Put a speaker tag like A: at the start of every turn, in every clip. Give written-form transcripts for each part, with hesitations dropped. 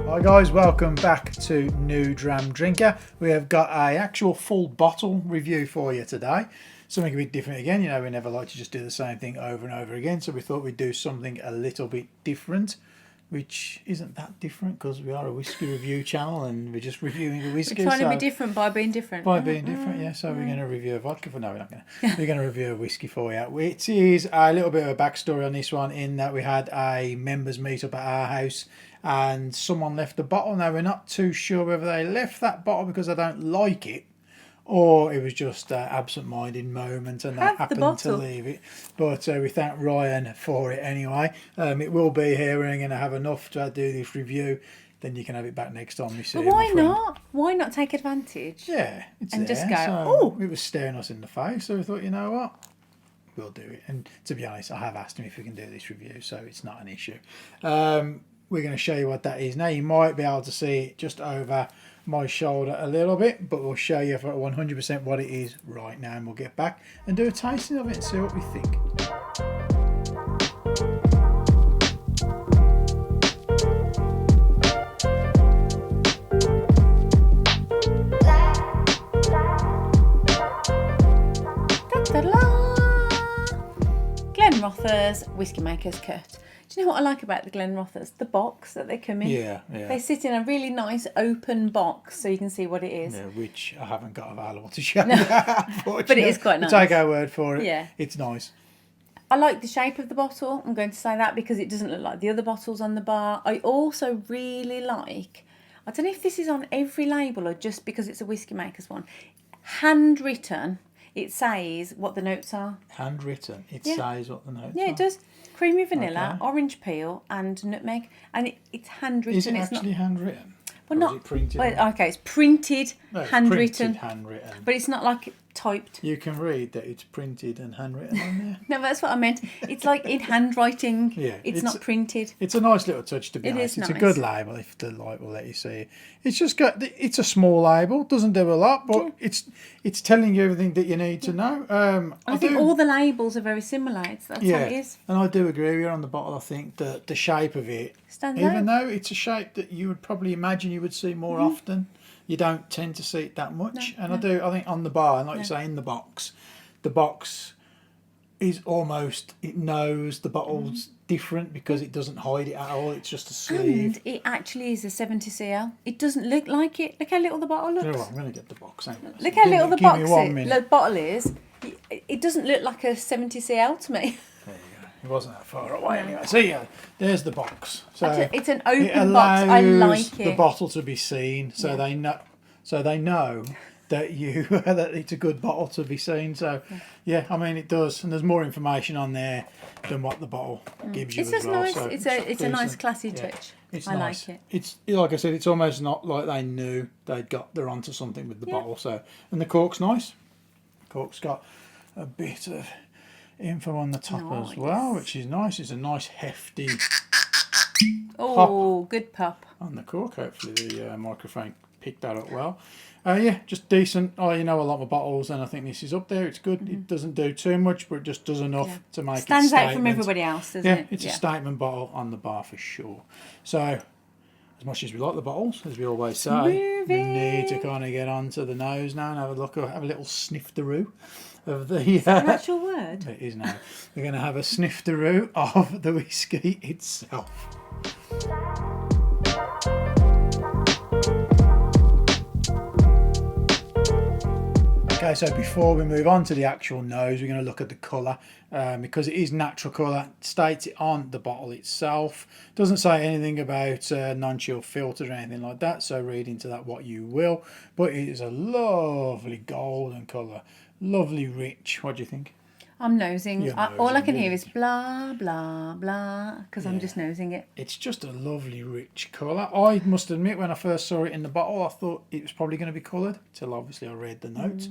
A: Hi guys, welcome back to New Dram Drinker. We have got a actual full bottle review for you today. Something a bit different again. You know, we never like to just do the same thing over and over again, so we thought we'd do something a little bit different, which isn't that different because we are a whiskey review channel and we're just reviewing a whiskey.
B: We're trying to be different by being different.
A: By being different, yeah. So we're going to review a vodka for... No, we're not going to. We're going to review a whiskey for you, which is a little bit of a backstory on this one, in that we had a members meet up at our house and someone left a bottle. Now, we're not too sure whether they left that bottle because they don't like it, or it was just an absent-minded moment and they happened to leave it. But we thank Ryan for it anyway. It will be here. We're going to have enough to do this review. Then you can have it back next time we see it.
B: But why not? Why not take advantage?
A: Yeah, it's
B: and
A: there.
B: Just go,
A: oh! It was staring us in the face, so we thought, you know what? We'll do it. And to be honest, I have asked him if we can do this review, so it's not an issue. We're going to show you what that is. Now, you might be able to see it just over my shoulder a little bit, but we'll show you for 100% what it is right now, and we'll get back and do a tasting of it and see what we think.
B: Glenrothes Whiskey Maker's Cut. Do you know what I like about the Glenrothes? The box that they come in.
A: Yeah.
B: They sit in a really nice open box so you can see what it is.
A: Yeah, which I haven't got available to show you, unfortunately.
B: But it is quite nice.
A: We'll take our word for it.
B: Yeah.
A: It's nice.
B: I like the shape of the bottle. I'm going to say that because it doesn't look like the other bottles on the bar. I also really like, I don't know if this is on every label or just because it's a Whiskey Maker's one, handwritten. It says what the notes are.
A: Handwritten. It says what the notes are.
B: Yeah, it does. Creamy vanilla, orange peel, and nutmeg. And it's handwritten.
A: Is it actually handwritten?
B: Well,
A: not. Is it printed?
B: Well, okay, it's printed, handwritten.
A: Printed, handwritten.
B: But it's not like typed.
A: You can read that it's printed and handwritten on there.
B: No, that's what I meant. It's like in handwriting.
A: Yeah,
B: it's not printed.
A: It's a nice little touch, to be honest. It's a good label if the light will let you see it. It's just got. It's a small label. Doesn't do a lot, but it's telling you everything that you need to know.
B: I think all the labels are very similar. That's how it is.
A: And I do agree with you on the bottle. I think that the shape of it, even though it's a shape that you would probably imagine you would see more often, you don't tend to see it that much. I think on the bar, and like you say, in the box is almost, it knows the bottle's different because it doesn't hide it at all. It's just a sleeve. And
B: it actually is a 70cl. It doesn't look like it. Look how little the bottle looks.
A: Oh, I'm going to get the box.
B: Look how little the bottle is. It doesn't look like a 70cl to me.
A: There you go. It wasn't that far away anyway. So yeah, there's the box. So
B: it's an open box. I like it.
A: The bottle to be seen, so they know. So they know that that it's a good bottle to be seen. So yeah, I mean it does, and there's more information on there than what the bottle gives you.
B: It's just nice.
A: So
B: it's a nice classy touch. I
A: nice.
B: like it.
A: It's like I said, it's almost not like they knew they're onto something with the bottle. So, and the cork's nice. Cork's got a bit of info on the top as well, which is nice. It's a nice hefty pop
B: good pop
A: on the cork. Hopefully the microphone picked that up well. Just decent. You know a lot of bottles, and I think this is up there. It's good. It doesn't do too much, but it just does enough to make it
B: stands out from everybody else, doesn't it?
A: It's a statement bottle on the bar for sure. So, as much as we like the bottles, as we always say, we need to kind of get onto the nose now and have a look, have a little snifteroo of the.
B: Is that an actual word?
A: It is now. We're going to have a snifteroo of the whiskey itself. Okay, so before we move on to the actual nose, we're going to look at the colour because it is natural colour. It states it on the bottle itself. Doesn't say anything about non-chill filters or anything like that, so read into that what you will. But it is a lovely golden colour, lovely rich. What do you think?
B: I'm nosing. All I can hear is blah, blah, blah, because I'm just nosing it.
A: It's just a lovely, rich colour. I must admit, when I first saw it in the bottle, I thought it was probably going to be coloured, till obviously I read the notes.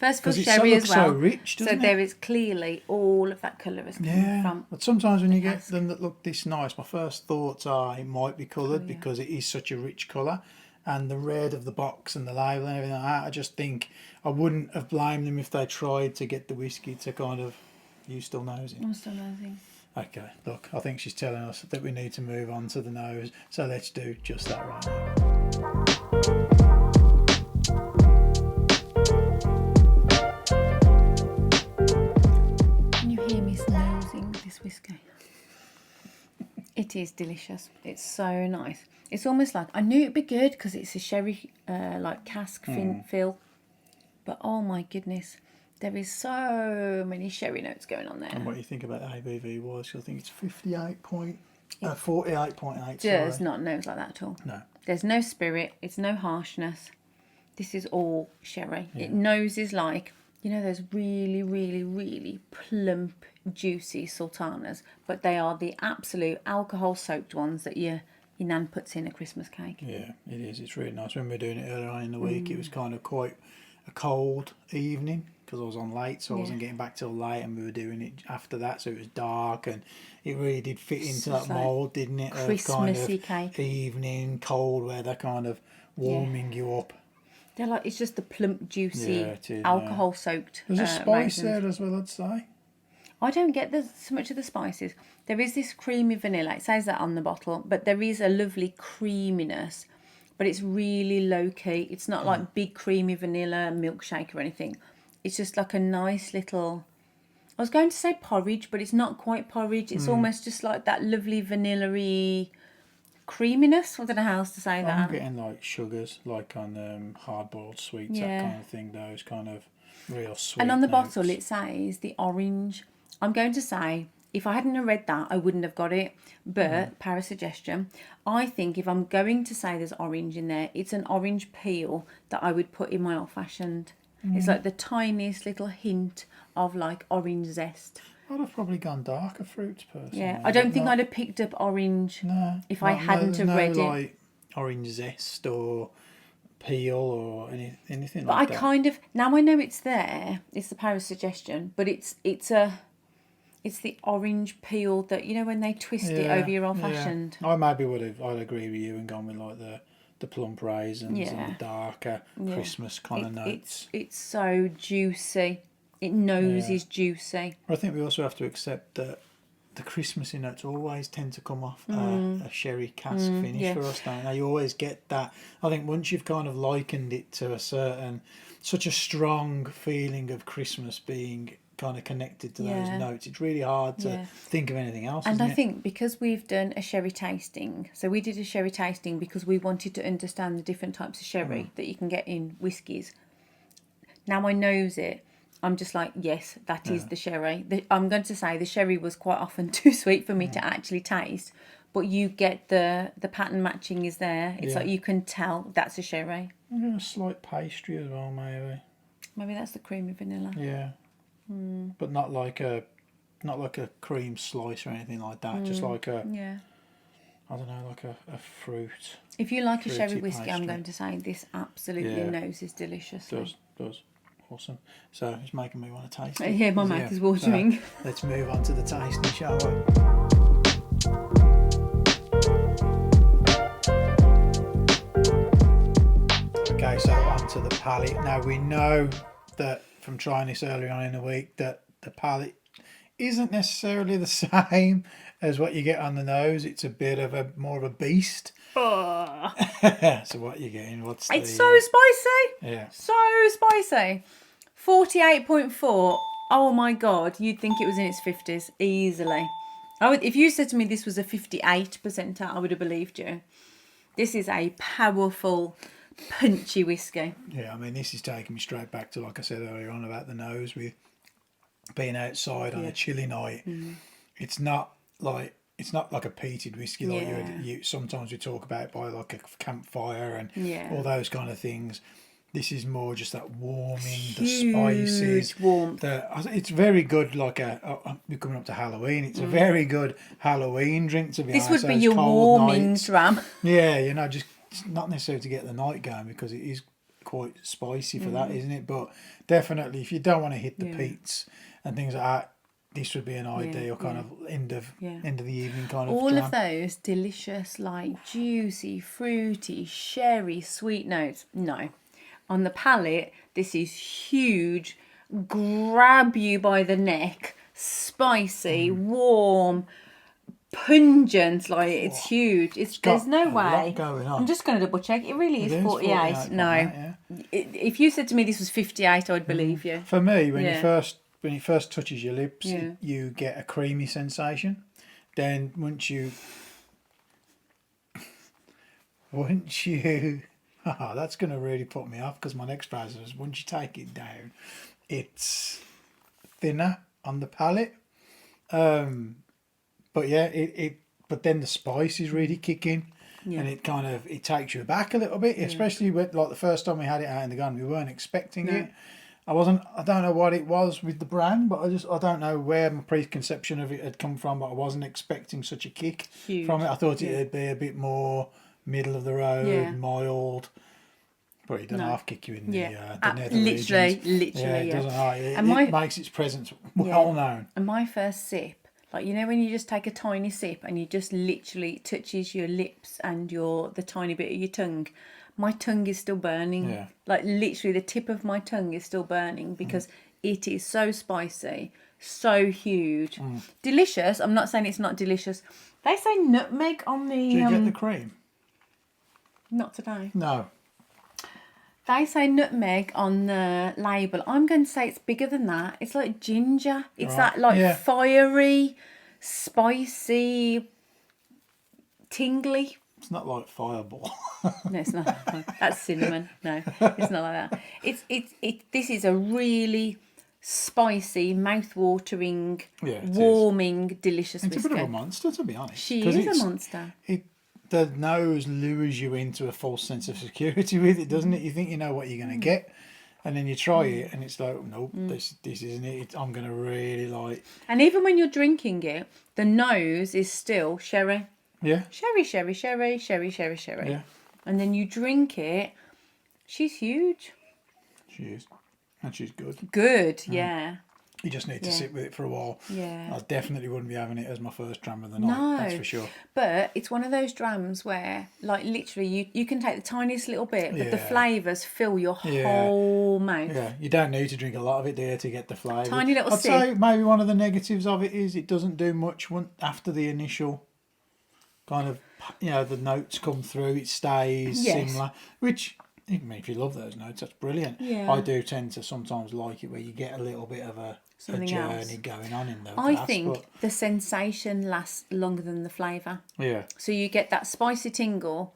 B: First for sherry as well.
A: So rich, doesn't it?
B: There is clearly all of that colour is coming from.
A: But sometimes when you get them that look this nice, my first thoughts are it might be coloured because it is such a rich colour. And the red of the box and the label and everything like that, I just think I wouldn't have blamed them if they tried to get the whiskey to kind of... You still nosing?
B: I'm still nosing.
A: Okay, look, I think she's telling us that we need to move on to the nose, so let's do just that right now.
B: Can you hear me snoozing this whiskey? It is delicious. It's so nice. It's almost like, I knew it'd be good because it's a sherry like cask fill, but oh my goodness, there is so many sherry notes going on there.
A: And what do you think about the ABV was? I think it's 48.8.
B: Does not nose like that at all.
A: No.
B: There's no spirit. It's no harshness. This is all sherry. Yeah. It noses like, you know, those really, really, really plump, juicy sultanas, but they are the absolute alcohol-soaked ones that your nan puts in a Christmas cake.
A: Yeah, it is. It's really nice. When we were doing it earlier on in the week, it was kind of quite a cold evening because I was on late, so I wasn't getting back till late, and we were doing it after that, so it was dark, and it really did fit into that mould, didn't it?
B: Christmassy
A: kind of
B: cake.
A: Evening, cold weather, kind of warming you up.
B: They're like, it's just the plump, juicy, alcohol-soaked
A: There's a spice
B: raisins
A: there as well, I'd say.
B: I don't get so much of the spices. There is this creamy vanilla. It says that on the bottle, but there is a lovely creaminess, but it's really low-key. It's not like big creamy vanilla milkshake or anything. It's just like a nice little... I was going to say porridge, but it's not quite porridge. It's almost just like that lovely vanilla-y creaminess. I don't know how else to say that.
A: I'm getting like sugars, like on hard-boiled sweets, that kind of thing. Those kind of real sweet
B: And on the
A: notes.
B: bottle it says the orange. I'm going to say, if I hadn't have read that, I wouldn't have got it. But, para suggestion, I think if I'm going to say there's orange in there, it's an orange peel that I would put in my old-fashioned. It's like the tiniest little hint of like orange zest.
A: I'd have probably gone darker fruits personally.
B: Yeah, I don't think I'd have picked up orange if I hadn't have read it.
A: Like orange zest or peel or anything
B: but
A: like that.
B: But I kind of, now I know it's there, it's the para suggestion, but it's the orange peel that, you know, when they twist it over your old-fashioned.
A: I maybe I'd agree with you and gone with like the plump raisins and the darker Christmas kind of notes.
B: It's so juicy. It noses juicy.
A: I think we also have to accept that the Christmassy notes always tend to come off a sherry cask finish for us, don't they? You always get that. I think once you've kind of likened it to such a strong feeling of Christmas being kind of connected to those notes, it's really hard to think of anything else.
B: And I think because we've done a sherry tasting, so we did a sherry tasting because we wanted to understand the different types of sherry that you can get in whiskies. Now I knows it. I'm just like, yes, that is the sherry. I'm going to say the sherry was quite often too sweet for me to actually taste, but you get the pattern matching is there. It's like you can tell that's a sherry.
A: A slight pastry as well, maybe.
B: Maybe that's the creamy vanilla.
A: Yeah. But not like a cream slice or anything like that. Just like I don't know, like a fruit.
B: If you like a sherry whiskey,
A: pastry.
B: I'm going to say this absolutely noses deliciously.
A: Does. Awesome. So it's making me want to taste it.
B: Yeah, my mouth is watering.
A: So let's move on to the tasting, shall we? Okay, so on to the palate. Now we know that from trying this earlier on in the week that the palate isn't necessarily the same as what you get on the nose. It's a bit of more of a beast.
B: Oh.
A: So what are you getting?
B: It's so spicy.
A: Yeah.
B: So spicy. 48.4. Oh my God. You'd think it was in its 50s easily. If you said to me this was a 58%, I would have believed you. This is a powerful, punchy whiskey.
A: Yeah, I mean, this is taking me straight back to, like I said earlier on about the nose with being outside on a chilly night. It's not like a peated whiskey like you sometimes we talk about by like a campfire and all those kind of things. This is more just that warming, the spices,
B: warmth.
A: It's very good. Like we're coming up to Halloween. It's a very good Halloween drink, to be honest.
B: This would be your warming dram.
A: Yeah, you know, just not necessarily to get the night going because it is quite spicy for that, isn't it? But definitely, if you don't want to hit the peats and things like that, this would be an ideal kind of end of the evening kind of
B: all
A: dram.
B: of those delicious, like juicy, fruity, sherry, sweet notes. No. On the palate, this is huge, grab you by the neck, spicy, warm, pungent. Like it's huge. There's no way.
A: Going on.
B: I'm just going to double check. It really is 48.
A: 48,
B: No,
A: yeah.
B: If you said to me this was 58, I'd believe you.
A: For me, when it first touches your lips,
B: Yeah.
A: you get a creamy sensation. Then once you, that's going to really put me off, because my next phrase is once you take it down, it's thinner on the palate. But yeah, but then the spices really kick in, and it takes you back a little bit, especially with like the first time we had it out in the garden, we weren't expecting it. I don't know what it was with the brand, but I don't know where my preconception of it had come from, but I wasn't expecting such a kick from it. I thought it'd be a bit more middle of the road, mild. But it doesn't half kick you in the nether regions.
B: Literally,
A: It doesn't. It makes its presence well known.
B: And my first sip, like, you know when you just take a tiny sip and you just literally touches your lips and the tiny bit of your tongue, my tongue is still burning.
A: Yeah.
B: Like literally the tip of my tongue is still burning because it is so spicy, so huge. Delicious. I'm not saying it's not delicious. They say nutmeg on the...
A: Do you get the cream?
B: Not today.
A: No.
B: They say nutmeg on the label. I'm going to say it's bigger than that. It's like ginger. It's that like fiery, spicy, tingly.
A: It's not like Fireball.
B: No, it's not. That's cinnamon. No, it's not like that. This is a really spicy, mouth-watering, warming, delicious
A: it's
B: whiskey.
A: a bit of a monster, to be honest.
B: She is a monster.
A: The nose lures you into a false sense of security with it, doesn't it? You think you know what you're going to get, and then you try it, and it's like, nope, this isn't it. I'm going to really like...
B: And even when you're drinking it, the nose is still sherry.
A: Yeah.
B: Sherry.
A: Yeah.
B: And then you drink it, she's huge.
A: She is. And she's good.
B: Good, yeah.
A: You just need to sit with it for a while.
B: Yeah.
A: I definitely wouldn't be having it as my first dram of the night, that's for sure.
B: But it's one of those drams where, like, literally you can take the tiniest little bit, but the flavours fill your whole mouth.
A: Yeah, you don't need to drink a lot of it there to get the flavour.
B: Tiny little
A: I'd
B: sip.
A: say maybe one of the negatives of it is it doesn't do much after the initial kind of, the notes come through, it stays similar, which... I mean, if you love those notes, that's brilliant.
B: Yeah.
A: I do tend to sometimes like it where you get a little bit of a journey going on in the glass.
B: I think the sensation lasts longer than the flavour.
A: Yeah.
B: So you get that spicy tingle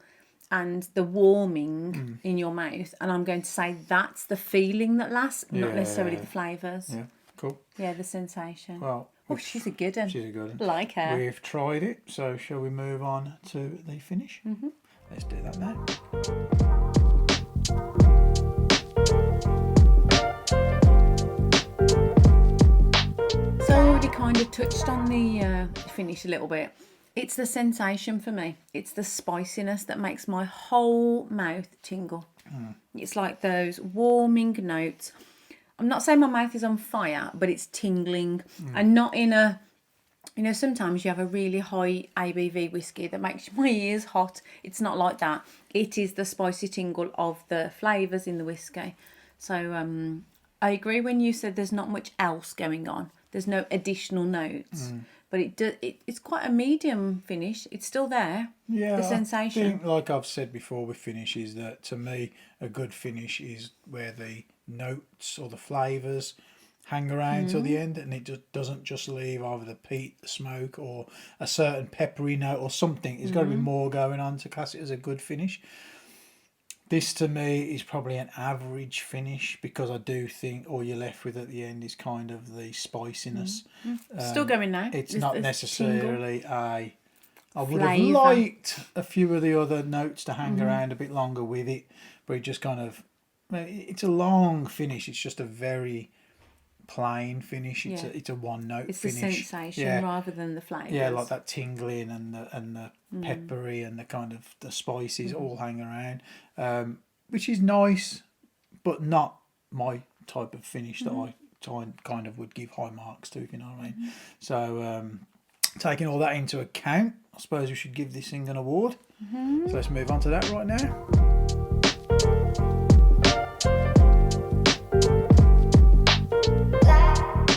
B: and the warming in your mouth, and I'm going to say that's the feeling that lasts, not necessarily the flavours.
A: Yeah, cool.
B: Yeah, the sensation.
A: Well,
B: she's a good one.
A: She's a good one.
B: Like her.
A: We've tried it, so shall we move on to the finish? Mm-hmm. Let's do that now.
B: So I already kind of touched on the finish a little bit. It's the sensation for me. It's the spiciness that makes my whole mouth tingle. It's like those warming notes. I'm not saying my mouth is on fire, but it's tingling, and not in a... sometimes you have a really high ABV whiskey that makes my ears hot. It's not like that. It is the spicy tingle of the flavours in the whiskey. So I agree when you said there's not much else going on. There's no additional notes. But it's quite a medium finish. It's still there.
A: Yeah,
B: the sensation.
A: I think, like I've said before with finishes, that to me a good finish is where the notes or the flavours hang around till the end, and it just doesn't just leave either the peat, the smoke, or a certain peppery note or something. There's got to be more going on to class it as a good finish. This to me is probably an average finish, because I do think all you're left with at the end is kind of the spiciness.
B: Still going now.
A: It's not necessarily I would have
B: Flavour.
A: liked a few of the other notes to hang around a bit longer with it, but it just kind of... It's a long finish. It's just a very plain finish. It's a one note
B: it's
A: finish.
B: the sensation rather than the flavours.
A: Yeah, like that tingling and the peppery and the kind of the spices all hang around, which is nice, but not my type of finish that I kind of would give high marks to, if you know what I mean. So taking all that into account, I suppose we should give this thing an award. So let's move on to that right now.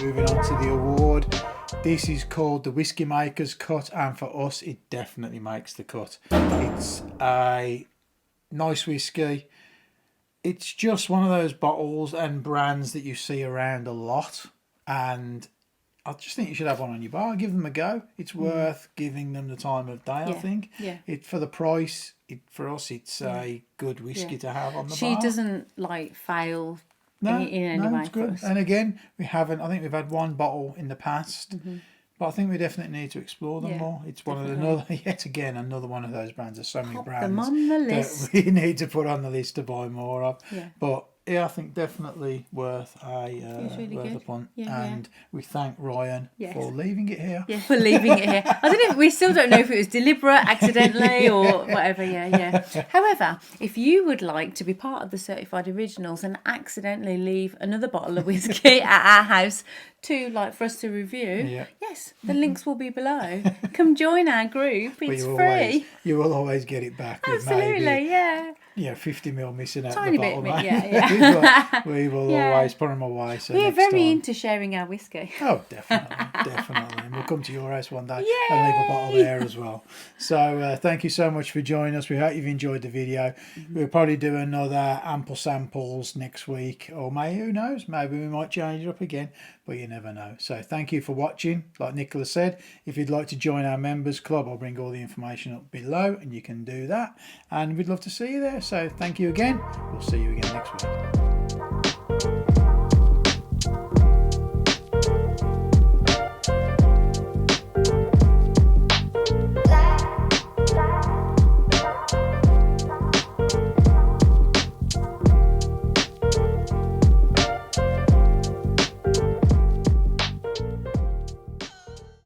A: Moving on to the award, This is called the Whiskey Maker's Cut, and for us it definitely makes the cut. It's a nice whiskey. It's just one of those bottles and brands that you see around a lot, and I just think you should have one on your bar. Give them a go. It's worth giving them the time of day, I think.
B: Yeah.
A: It for the price, for us, it's a good whiskey to have on the bar.
B: She doesn't like fail in any way
A: it's
B: for
A: good.
B: us.
A: And again, we haven't. I think we've had one bottle in the past, but I think we definitely need to explore them more. It's one of another one of those brands. There's so many brands
B: them on the list.
A: that we need to put on the list to buy more of.
B: Yeah.
A: But yeah, I think definitely worth
B: really
A: worth
B: good.
A: a punt.
B: Yeah,
A: and we thank Ryan for leaving it here.
B: Yeah, for leaving it here. I don't know. We still don't know if it was deliberate, accidentally, or whatever. Yeah. However, if you would like to be part of the Certified Originals and accidentally leave another bottle of whiskey at our house for us to review, yes, the links will be below. Come join our group. It's free.
A: You will always get it back.
B: Absolutely,
A: Yeah, 50ml missing out
B: tiny
A: the bottle,
B: bit,
A: yeah. We will always put them away. So
B: we're
A: next
B: very
A: time,
B: into sharing our whiskey.
A: Oh, definitely. And we'll come to your house one day and leave a bottle there as well. So thank you so much for joining us. We hope you've enjoyed the video. We'll probably do another ample samples next week, or who knows, maybe we might change it up again, but you never know. So thank you for watching. Like Nicola said, if you'd like to join our members club, I'll bring all the information up below and you can do that. And we'd love to see you there. So thank you again. We'll see you again next week.